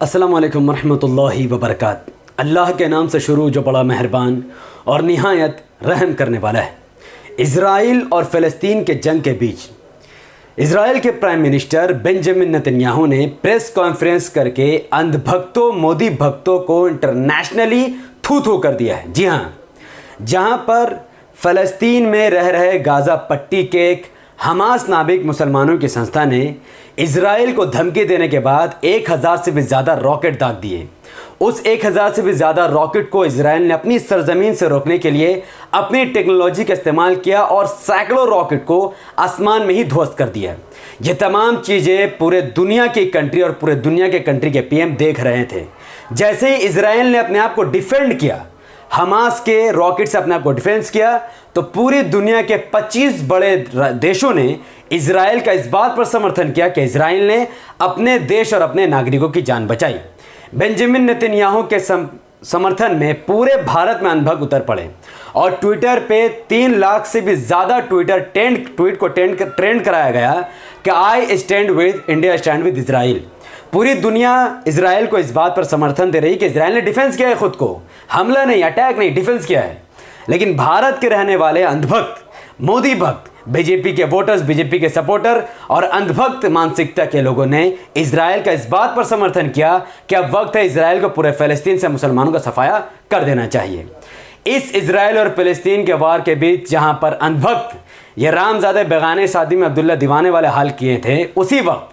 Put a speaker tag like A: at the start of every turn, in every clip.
A: अस्सलाम वालेकुम रहमतुल्लाहि व बरकात। अल्लाह के नाम से शुरू जो बड़ा मेहरबान और निहायत रहम करने वाला है। इज़राइल और फ़लस्तीन के जंग के बीच इज़राइल के प्राइम मिनिस्टर बेंजामिन नेतन्याहू ने प्रेस कॉन्फ्रेंस करके अंधभक्तों मोदी भक्तों को इंटरनेशनली थू थू कर दिया है। जी हाँ, जहाँ पर फ़लस्तीन में रह रहे गाज़ा पट्टी के एक हमास नाबिक मुसलमानों की संस्था ने इज़राइल को धमकी देने के बाद 1000 से भी ज़्यादा रॉकेट दाग दिए। उस 1000 से भी ज़्यादा रॉकेट को इज़राइल ने अपनी सरजमीन से रोकने के लिए अपनी टेक्नोलॉजी का इस्तेमाल किया और सैकड़ों रॉकेट को आसमान में ही ध्वस्त कर दिया। ये तमाम चीज़ें पूरे दुनिया की कंट्री और पूरे दुनिया के कंट्री के पीएम देख रहे थे। जैसे ही इज़राइल ने अपने आप को डिफेंड किया, हमास के रॉकेट से अपने आप को डिफेंस किया, तो पूरी दुनिया के 25 बड़े देशों ने इज़राइल का इस बात पर समर्थन किया कि इज़राइल ने अपने देश और अपने नागरिकों की जान बचाई। बेंजामिन नेतन्याहू के समर्थन में पूरे भारत में अंधभक्त उतर पड़े और ट्विटर पे 3 लाख से भी ज़्यादा ट्वीट को ट्रेंड कराया गया कि I stand with India, stand with Israel. पूरी दुनिया इज़राइल को इस बात पर समर्थन दे रही कि इज़राइल ने डिफेंस किया है, खुद को हमला नहीं, अटैक नहीं, डिफेंस किया है। लेकिन भारत के रहने वाले अंधभक्त, मोदी भक्त, बीजेपी के वोटर्स, बीजेपी के सपोर्टर और अंधभक्त मानसिकता के लोगों ने इज़राइल का इस बात पर समर्थन किया कि अब वक्त है इज़राइल को पूरे फ़लस्तीन से मुसलमानों का सफाया कर देना चाहिए। इस इज़राइल और फ़लस्तीन के वार के बीच जहां पर अंधभक्त ये रामज़ादे बेगाने शादी में अब्दुल्ला दीवाने वाले हाल किए थे, उसी वक्त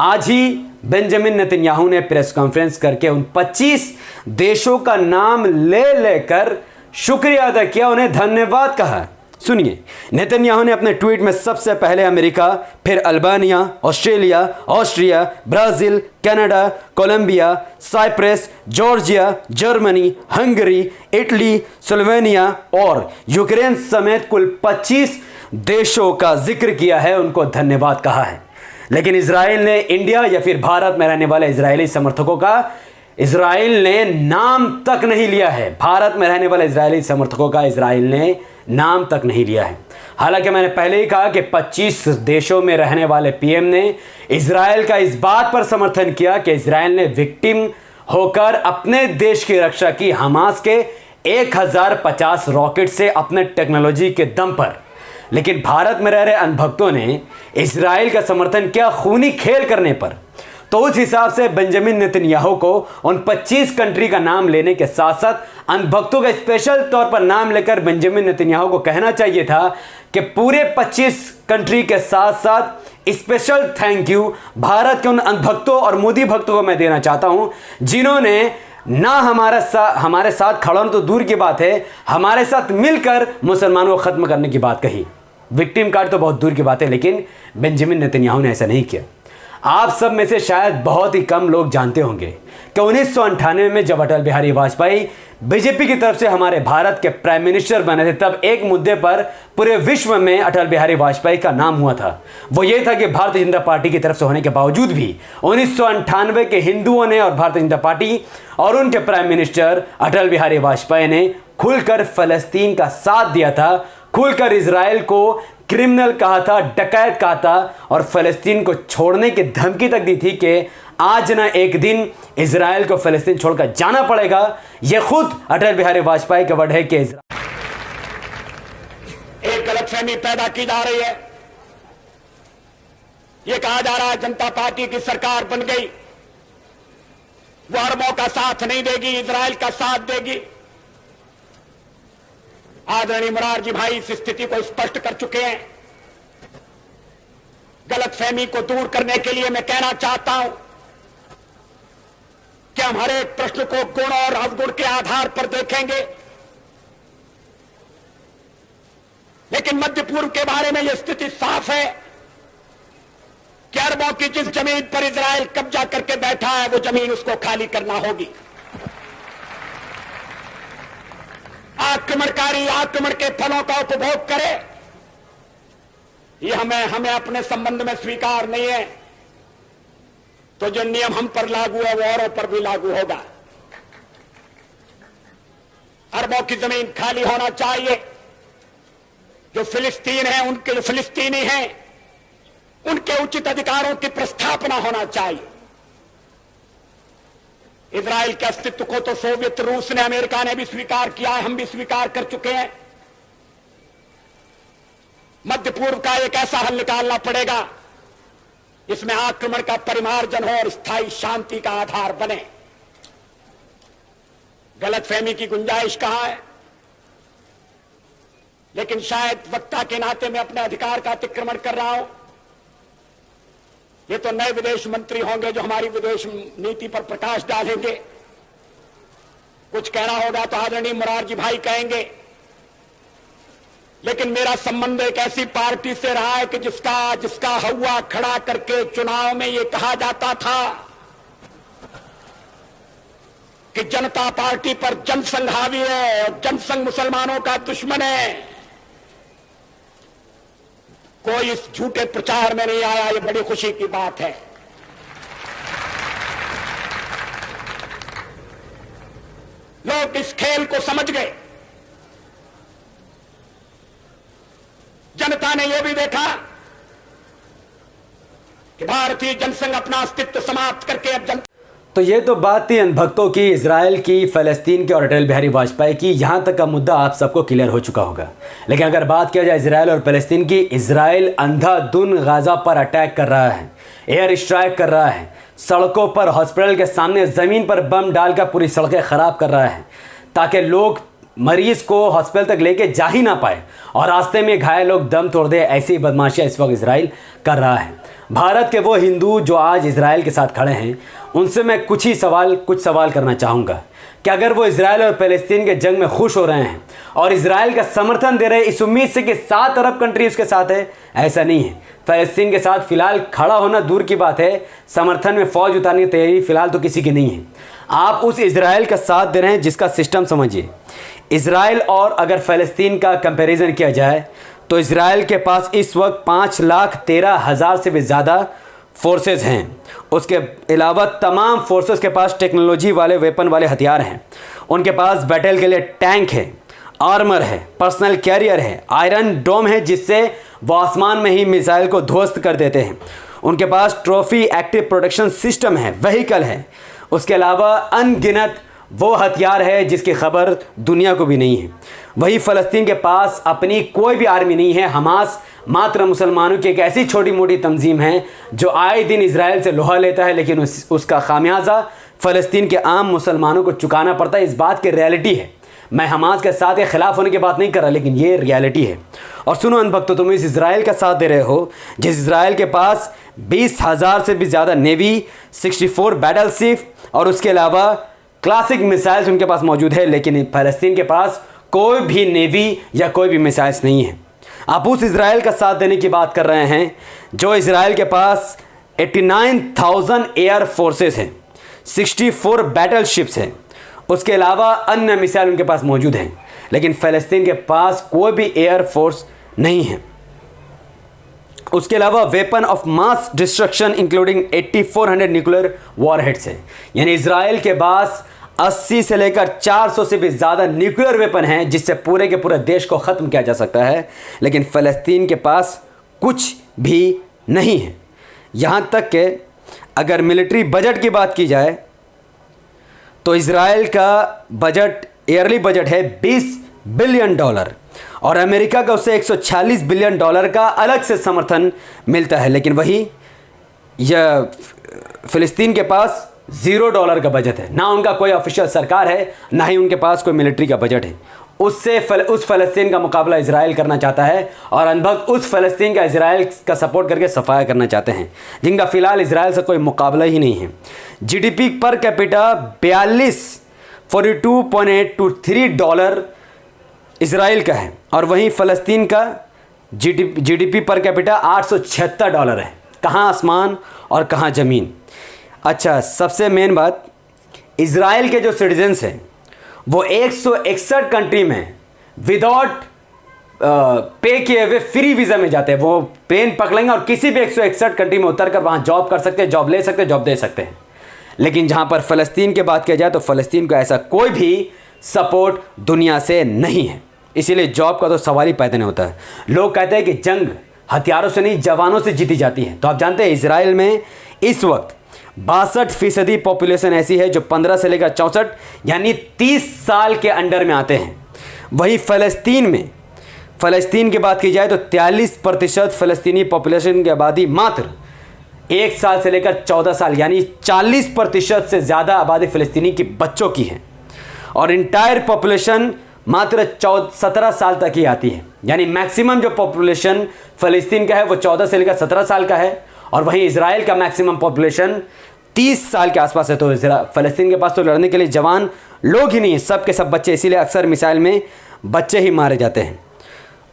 A: आज ही बेंजामिन नेतन्याहू ने प्रेस कॉन्फ्रेंस करके उन 25 देशों का नाम ले लेकर शुक्रिया अदा किया, उन्हें धन्यवाद कहा। सुनिए, नेतन्याहू ने अपने ट्वीट में सबसे पहले अमेरिका, फिर Albania, Australia, Austria, Brazil, Canada, Colombia, Cyprus, Georgia, Germany, Hungary, Italy, Slovenia और यूक्रेन समेत कुल 25 देशों का जिक्र किया है, उनको धन्यवाद कहा है। लेकिन इज़राइल ने इंडिया या फिर भारत में रहने वाले इज़राइली समर्थकों का इज़राइल ने नाम तक नहीं लिया है। भारत में रहने वाले इज़राइली समर्थकों का इज़राइल ने नाम तक नहीं लिया है। हालांकि मैंने पहले ही कहा कि 25 देशों में रहने वाले पीएम ने इज़राइल का इस बात पर समर्थन किया कि इज़राइल ने विक्टिम होकर अपने देश की रक्षा की हमास के 1050 रॉकेट से अपने टेक्नोलॉजी के दम पर। लेकिन भारत में रह रहे अनभक्तों ने इज़राइल का समर्थन किया खूनी खेल करने पर। तो उस हिसाब से बेंजामिन नेतन्याहू को उन 25 कंट्री का नाम लेने के साथ साथ अनभक्तों का स्पेशल तौर पर नाम लेकर बेंजामिन नेतन्याहू को कहना चाहिए था कि पूरे 25 कंट्री के साथ साथ स्पेशल थैंक यू भारत के उन अनभक्तों और मोदी भक्तों को मैं देना चाहता हूं, जिन्होंने ना हमारे साथ खड़ा तो दूर की बात है, हमारे साथ मिलकर मुसलमानों को ख़त्म करने की बात कही। विक्टिम कार्ड तो बहुत दूर की बात है, लेकिन बेंजामिन नेतन्याहू ने ऐसा नहीं किया। आप सब में से शायद बहुत ही कम लोग जानते होंगे कि 1998 में जब अटल बिहारी वाजपेयी बीजेपी की तरफ से हमारे भारत के प्राइम मिनिस्टर बने थे, तब एक मुद्दे पर पूरे विश्व में अटल बिहारी वाजपेयी का नाम हुआ था। वो ये था कि भारतीय जनता पार्टी की तरफ से होने के बावजूद भी 1998 के हिंदुओं ने और भारतीय जनता पार्टी और उनके प्राइम मिनिस्टर अटल बिहारी वाजपेयी ने खुलकर फ़लस्तीन का साथ दिया था, खुलकर इज़राइल को क्रिमिनल कहा था, डकैत कहा था और फ़लस्तीन को छोड़ने की धमकी तक दी थी कि आज ना एक दिन इज़राइल को फ़लस्तीन छोड़कर जाना पड़ेगा। यह खुद अटल बिहारी वाजपेयी का वर्ड है कि
B: एक गलतफहमी पैदा की जा रही है। यह कहा जा रहा है जनता पार्टी की सरकार बन गई, वो अरबों का साथ नहीं देगी, इज़राइल का साथ देगी। आदरणीय मोरारजी भाई इस स्थिति को स्पष्ट कर चुके हैं। गलतफहमी को दूर करने के लिए मैं कहना चाहता हूं कि हम हर एक प्रश्न को गुण और अवगुण के आधार पर देखेंगे, लेकिन मध्य पूर्व के बारे में यह स्थिति साफ है कि अरबों की जिस जमीन पर इज़राइल कब्जा करके बैठा है, वो जमीन उसको खाली करना होगी। आक्रमणकारी आक्रमण के फलों का उपभोग करे, यह हमें अपने संबंध में स्वीकार नहीं है। तो जो नियम हम पर लागू है वो औरों पर भी लागू होगा। अरबों की जमीन खाली होना चाहिए। जो फिलिस्तीन है, उनके जो फिलिस्तीनी हैं, उनके उचित अधिकारों की प्रस्थापना होना चाहिए। इजराइल के अस्तित्व को तो सोवियत रूस ने, अमेरिका ने भी स्वीकार किया है, हम भी स्वीकार कर चुके हैं। मध्य पूर्व का एक ऐसा हल निकालना पड़ेगा इसमें आक्रमण का परिमार्जन हो और स्थायी शांति का आधार बने। गलतफहमी की गुंजाइश कहां है, लेकिन शायद वक्ता के नाते मैं अपने अधिकार का अतिक्रमण कर रहा हूं। ये तो नए विदेश मंत्री होंगे जो हमारी विदेश नीति पर प्रकाश डालेंगे। कुछ कहना होगा तो आदरणीय मोरारजी भाई कहेंगे, लेकिन मेरा संबंध एक ऐसी पार्टी से रहा है कि जिसका हवा खड़ा करके चुनाव में यह कहा जाता था कि जनता पार्टी पर जनसंघ हावी है और जनसंघ मुसलमानों का दुश्मन है। कोई इस झूठे प्रचार में नहीं आया, ये बड़ी खुशी की बात है। लोग इस खेल को समझ गए। जनता ने यह भी देखा कि भारतीय जनसंघ अपना अस्तित्व समाप्त करके अब जनता।
A: तो ये तो बात थी भक्तों की, इजराइल की, फ़लस्तीन की और अटल बिहारी वाजपेयी की। यहाँ तक का मुद्दा आप सबको क्लियर हो चुका होगा। लेकिन अगर बात किया जाए इजराइल और फ़लस्तीन की, इजराइल अंधाधुन गाज़ा पर अटैक कर रहा है, एयर स्ट्राइक कर रहा है, सड़कों पर, हॉस्पिटल के सामने ज़मीन पर बम डालकर पूरी सड़कें ख़राब कर रहा है ताकि लोग मरीज़ को हॉस्पिटल तक लेके जा ही ना पाए और रास्ते में घायल लोग दम तोड़ दे। ऐसी बदमाशियाँ इस वक्त इजराइल कर रहा है। भारत के वो हिंदू जो आज इजराइल के साथ खड़े हैं, उनसे मैं कुछ सवाल करना चाहूँगा कि अगर वो इजराइल और फ़लस्तीन के जंग में खुश हो रहे हैं और इजराइल का समर्थन दे रहे हैं इस उम्मीद से कि 7 अरब कंट्री उसके साथ है, ऐसा नहीं है। फ़लस्तीन के साथ फ़िलहाल खड़ा होना दूर की बात है, समर्थन में फ़ौज उतारने की तैयारी फ़िलहाल तो किसी की नहीं है। आप उस इजराइल का साथ दे रहे हैं जिसका सिस्टम समझिए। इजराइल और अगर फ़लस्तीन का कंपैरिजन किया जाए तो इजराइल के पास इस वक्त 5,13,000 से भी ज़्यादा फोर्सेस हैं। उसके अलावा तमाम फोर्सेस के पास टेक्नोलॉजी वाले, वेपन वाले हथियार हैं। उनके पास बैटल के लिए टैंक है, आर्मर है, पर्सनल कैरियर है, आयरन डोम है जिससे वो आसमान में ही मिसाइल को ध्वस्त कर देते हैं। उनके पास ट्रॉफी एक्टिव प्रोटेक्शन सिस्टम है, व्हीकल है। उसके अलावा अनगिनत वो हथियार है जिसकी खबर दुनिया को भी नहीं है। वही फ़लस्तीन के पास अपनी कोई भी आर्मी नहीं है। हमास मात्र मुसलमानों की एक ऐसी छोटी मोटी तंजीम है जो आए दिन इजराइल से लोहा लेता है, लेकिन उसका खामियाजा फ़लस्तीन के आम मुसलमानों को चुकाना पड़ता है। इस बात की रियलिटी है। मैं हमास के साथ या खिलाफ होने की बात नहीं कर रहा, लेकिन ये रियलिटी है। और सुनो अनभक्तों, तुम इस इजराइल का साथ दे रहे हो जिस इजराइल के पास 20,000 से भी ज़्यादा नेवी, 64 बैटल शिप और उसके अलावा क्लासिक मिसाइल्स उनके पास मौजूद है, लेकिन फ़लस्तीन के पास कोई भी नेवी या कोई भी मिसाइल्स नहीं है। आप उस इजराइल का साथ देने की बात कर रहे हैं जो इजराइल के पास 89,000 एयर फोर्सेस हैं, 64 बैटल शिप्स हैं, उसके अलावा अन्य मिसाइल उनके पास मौजूद हैं, लेकिन फ़लस्तीन के पास कोई भी एयर फोर्स नहीं है। उसके अलावा weapon of mass destruction including 8400 nuclear warheads है। यानी इजराइल के पास 80 से लेकर 400 से भी ज़्यादा न्यूक्लियर वेपन हैं जिससे पूरे के पूरे देश को ख़त्म किया जा सकता है, लेकिन फ़लस्तीन के पास कुछ भी नहीं है। यहाँ तक कि अगर मिलिट्री बजट की बात की जाए तो इजराइल का बजट, ईयरली बजट है $20 बिलियन और अमेरिका का उसे $146 बिलियन का अलग से समर्थन मिलता है, लेकिन वही यह फ़लस्तीन के पास $0 का बजट है। ना उनका कोई ऑफिशियल सरकार है, ना ही उनके पास कोई मिलिट्री का बजट है। उस फ़लस्तीन का मुकाबला इजराइल करना चाहता है और अनभक्त उस फ़लस्तीन का इजराइल का सपोर्ट करके सफाया करना चाहते हैं जिनका फ़िलहाल इजराइल से कोई मुकाबला ही नहीं है। जीडीपी पर कैपिटा 42.8 $3 इजराइल का है और वहीं फ़लस्तीन का जीडीपी पर कैपिटा $876 है। कहाँ आसमान और कहाँ ज़मीन। अच्छा, सबसे मेन बात, इजराइल के जो सिटीजन्स हैं वो 161 कंट्री में विदाउट पे किए हुए फ्री वीज़ा में जाते हैं। वो प्लेन पकड़ेंगे और किसी भी 161 कंट्री में उतर कर वहाँ जॉब कर सकते हैं, जॉब ले सकते हैं, जॉब दे सकते हैं। लेकिन जहाँ पर फ़लस्तीन की बात किया जाए तो फ़लस्तीन को ऐसा कोई भी सपोर्ट दुनिया से नहीं है, इसीलिए जॉब का तो सवाल ही पैदा नहीं होता है। लोग कहते हैं कि जंग हथियारों से नहीं, जवानों से जीती जाती है। तो आप जानते हैं इजराइल में इस वक्त 62% पॉपुलेशन ऐसी है जो 15 से लेकर 64 यानी 30 साल के अंडर में आते हैं। वहीं फ़लस्तीन की बात की जाए तो 43% फ़लस्तीनी पॉपुलेशन की आबादी मात्र 1 साल से लेकर 14 साल यानी 40% से ज़्यादा आबादी फ़लस्तीनी की बच्चों की है। और इंटायर पॉपुलेशन मात्र 17 साल तक ही आती है, यानी मैक्सिमम जो पॉपुलेशन फ़लस्तीन का है वो 14 से लेकर 17 साल का है। और वहीं इजराइल का मैक्सिमम पॉपुलेशन 30 साल के आसपास है। तो फ़लस्तीन के पास तो लड़ने के लिए जवान लोग ही नहीं हैं, सब के सब बच्चे, इसीलिए अक्सर मिसाइल में बच्चे ही मारे जाते हैं।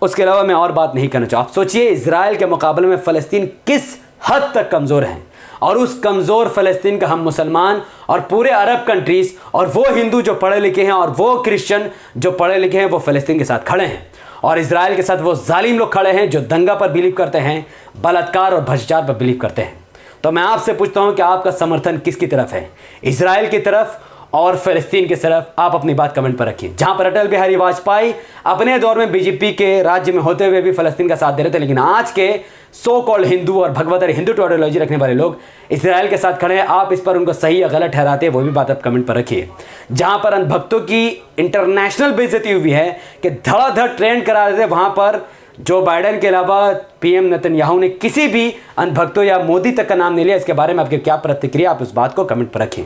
A: उसके अलावा मैं और बात नहीं करना चाहूँ। आप सोचिए इजराइल के मुकाबले में फ़लस्तीन किस हद तक कमज़ोर है, और उस कमज़ोर फ़लस्तीन का हम मुसलमान और पूरे अरब कंट्रीज़ और वो हिंदू जो पढ़े लिखे हैं और वो क्रिश्चियन जो पढ़े लिखे हैं वो फ़लस्तीन के साथ खड़े हैं। और इजराइल के साथ वो जालिम लोग खड़े हैं जो दंगा पर बिलीव करते हैं, बलात्कार और भ्रष्टाचार पर बिलीव करते हैं। तो मैं आपसे पूछता हूं कि आपका समर्थन किसकी तरफ है, इजराइल की तरफ और फ़लस्तीन की तरफ? आप अपनी बात कमेंट पर रखिए। जहां पर अटल बिहारी वाजपेयी अपने दौर में बीजेपी के राज्य में होते हुए भी फ़लस्तीन का साथ दे रहे थे, लेकिन आज के सो कॉल्ड हिंदू और भगवतर हिंदू आइडियोलॉजी रखने वाले लोग इजराइल के साथ खड़े हैं। आप इस पर उनको सही या गलत ठहराते हैं, वो भी बात आप कमेंट पर रखिए। जहां पर अंधभक्तों की इंटरनेशनल बेइज्जती हुई है कि धड़ाधड़ ट्रेंड करा रहे थे, वहां पर जो बाइडेन के अलावा पीएम नेतन्याहू ने किसी भी अंधभक्तों या मोदी तक का नाम नहीं लिया। इसके बारे में आपकी क्या प्रतिक्रिया, आप उस बात को कमेंट पर रखें।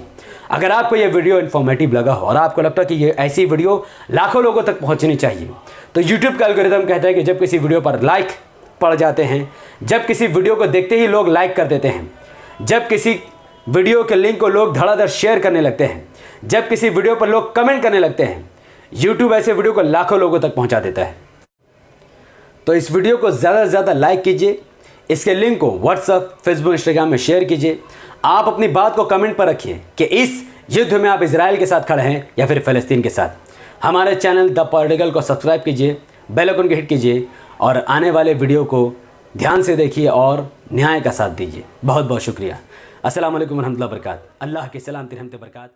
A: अगर आपको यह वीडियो इन्फॉर्मेटिव लगा हो और आपको लगता है कि ये ऐसी वीडियो लाखों लोगों तक पहुंचनी चाहिए, तो यूट्यूब का एल्गोरिथम कहता है कि जब किसी वीडियो पर लाइक पड़ जाते हैं, जब किसी वीडियो को देखते ही लोग लाइक कर देते हैं, जब किसी वीडियो के लिंक को लोग धड़ाधड़ शेयर करने लगते हैं, जब किसी वीडियो पर लोग कमेंट करने लगते हैं, यूट्यूब ऐसे वीडियो को लाखों लोगों तक पहुंचा देता है। तो इस वीडियो को ज़्यादा से ज़्यादा लाइक कीजिए, इसके लिंक को व्हाट्सएप, फेसबुक, इंस्टाग्राम में शेयर कीजिए। आप अपनी बात को कमेंट पर रखिए कि इस युद्ध में आप इजराइल के साथ खड़े हैं या फिर फ़लस्तीन के साथ। हमारे चैनल द पॉलिटिकल को सब्सक्राइब कीजिए, बेल आइकन को हिट कीजिए और आने वाले वीडियो को ध्यान से देखिए और न्याय का साथ दीजिए। बहुत बहुत शुक्रिया। अस्सलाम वालेकुम रहमतुल्लाहि व बरकात। अल्लाह की सलामती रहमत बरकात।